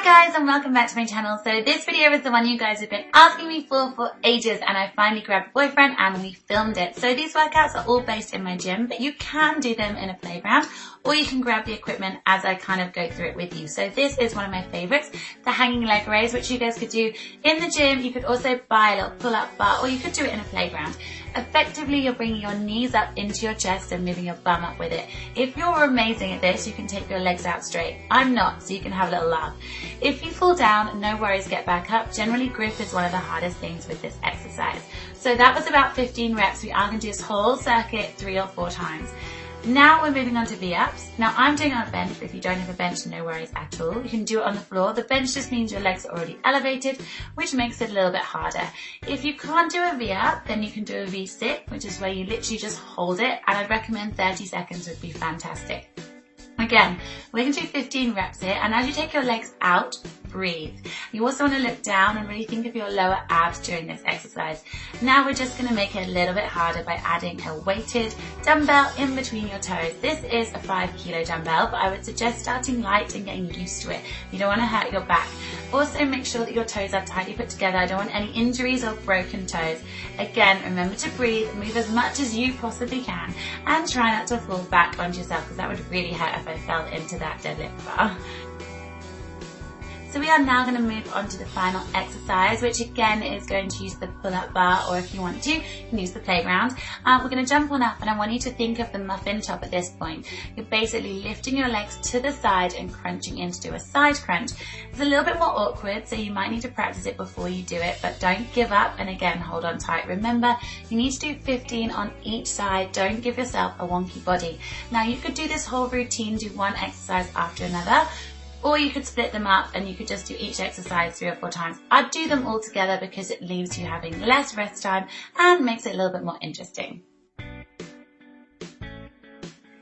Hi guys and welcome back to my channel. So this video is the one you guys have been asking me for ages, and I finally grabbed a boyfriend and we filmed it. So these workouts are all based in my gym, but you can do them in a playground or you can grab the equipment as I kind of go through it with you. So this is one of my favorites, the hanging leg raise, which you guys could do in the gym. You could also buy a little pull-up bar or you could do it in a playground. Effectively, you're bringing your knees up into your chest and moving your bum up with it. If you're amazing at this, you can take your legs out straight. I'm not, so you can have a little laugh. If you fall down, no worries, get back up. Generally, grip is one of the hardest things with this exercise. So that was about 15 reps. We are going to do this whole circuit 3 or 4 times. Now we're moving on to V-ups. Now I'm doing it on a bench, but if you don't have a bench, no worries at all. You can do it on the floor. The bench just means your legs are already elevated, which makes it a little bit harder. If you can't do a V-up, then you can do a V-sit, which is where you literally just hold it, and I'd recommend 30 seconds would be fantastic. Again, we're going to do 15 reps here, and as you take your legs out, breathe. You also want to look down and really think of your lower abs during this exercise. Now we're just going to make it a little bit harder by adding a weighted dumbbell in between your toes. This is a 5 kilo dumbbell, but I would suggest starting light and getting used to it. You don't want to hurt your back. Also make sure that your toes are tightly put together. I don't want any injuries or broken toes. Again, remember to breathe, move as much as you possibly can, and try not to fall back onto yourself, because that would really hurt if I fell into that deadlift bar. So we are now going to move on to the final exercise, which again is going to use the pull-up bar, or if you want to, you can use the playground. We're going to jump on up, and I want you to think of the muffin top at this point. You're basically lifting your legs to the side and crunching in to do a side crunch. It's a little bit more awkward, so you might need to practice it before you do it, but don't give up, and again, hold on tight. Remember, you need to do 15 on each side. Don't give yourself a wonky body. Now you could do this whole routine, do one exercise after another, or you could split them up and you could just do each exercise 3 or 4 times. I'd do them all together because it leaves you having less rest time and makes it a little bit more interesting.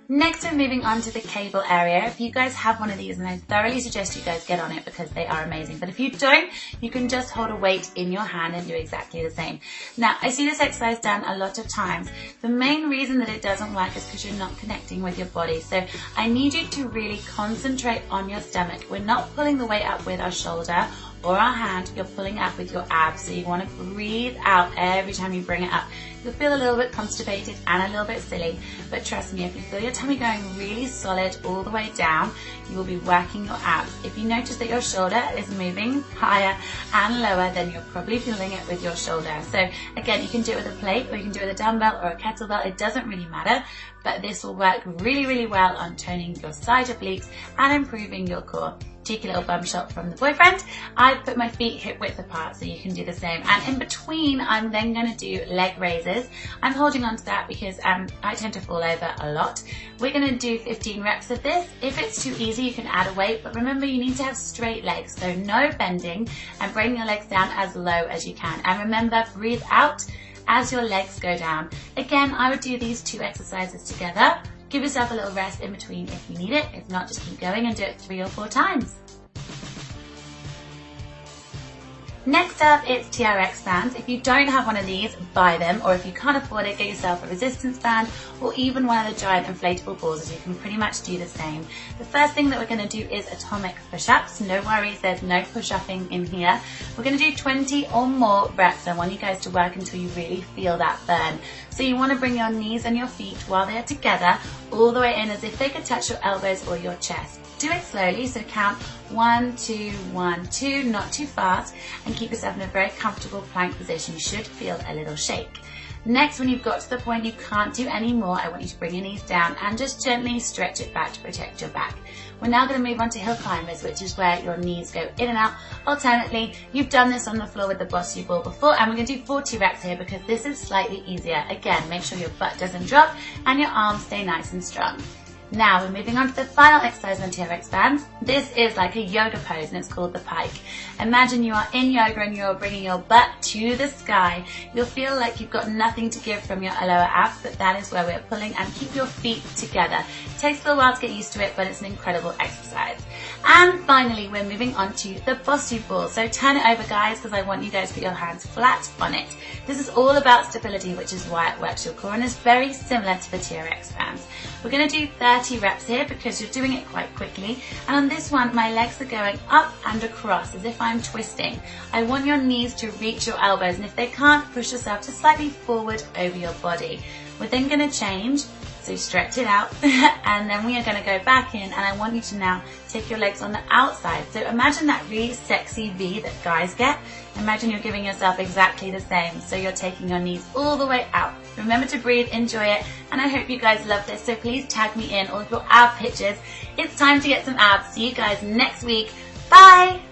Next, we're moving on to the cable area. If you guys have one of these, and I thoroughly suggest you guys get on it because they are amazing. But if you don't, you can just hold a weight in your hand and do exactly the same. Now, I see this exercise done a lot of times. The main reason that it doesn't work is because you're not connecting with your body. So I need you to really concentrate on your stomach. We're not pulling the weight up with our shoulder or our hand, you're pulling up with your abs. So you want to breathe out every time you bring it up. You'll feel a little bit constipated and a little bit silly, but trust me, if you feel your tummy going really solid all the way down, you will be working your abs. If you notice that your shoulder is moving higher and lower, then you're probably feeling it with your shoulder. So again, you can do it with a plate, or you can do it with a dumbbell or a kettlebell. It doesn't really matter, but this will work really, really well on toning your side obliques and improving your core. Cheeky little bum shot from the boyfriend. I've put my feet hip width apart, so you can do the same. And in between, I'm then going to do leg raises. I'm holding on to that because I tend to fall over a lot. We're going to do 15 reps of this. If it's too easy, you can add a weight, but remember, you need to have straight legs, so no bending, and bring your legs down as low as you can. And remember, breathe out as your legs go down. Again, I would do these 2 exercises together. Give yourself a little rest in between if you need it. If not, just keep going and do it 3 or 4 times. Next up, it's TRX bands. If you don't have one of these, buy them, or if you can't afford it, get yourself a resistance band or even one of the giant inflatable balls, as you can pretty much do the same. The first thing that we're going to do is atomic push-ups. No worries, there's no push-upping in here. We're going to do 20 or more reps. I want you guys to work until you really feel that burn. So you want to bring your knees and your feet while they're together all the way in, as if they could touch your elbows or your chest. Do it slowly, so count 1, 2, 1, 2, not too fast, and keep yourself in a very comfortable plank position. You should feel a little shake. Next, when you've got to the point you can't do any more, I want you to bring your knees down and just gently stretch it back to protect your back. We're now going to move on to hill climbers, which is where your knees go in and out alternately. You've done this on the floor with the bossy ball before, and we're going to do 40 reps here because this is slightly easier. Again, make sure your butt doesn't drop and your arms stay nice and strong. Now we're moving on to the final exercise on TRX bands. This is like a yoga pose, and it's called the pike. Imagine you are in yoga and you're bringing your butt to the sky. You'll feel like you've got nothing to give from your lower abs, but that is where we're pulling, and keep your feet together. It takes a little while to get used to it, but it's an incredible exercise. And finally, we're moving on to the bossy ball. So turn it over, guys, because I want you guys to put your hands flat on it. This is all about stability, which is why it works your core and is very similar to the TRX bands. We're going to do 30 reps here because you're doing it quite quickly. And on this one, my legs are going up and across as if I'm twisting. I want your knees to reach your elbows, and if they can't, push yourself just slightly forward over your body. We're then going to change. So stretch it out and then we are going to go back in, and I want you to now take your legs on the outside. So imagine that really sexy V that guys get. Imagine you're giving yourself exactly the same. So you're taking your knees all the way out. Remember to breathe, enjoy it, and I hope you guys love this. So please tag me in all of your ab pictures. It's time to get some abs. See you guys next week. Bye!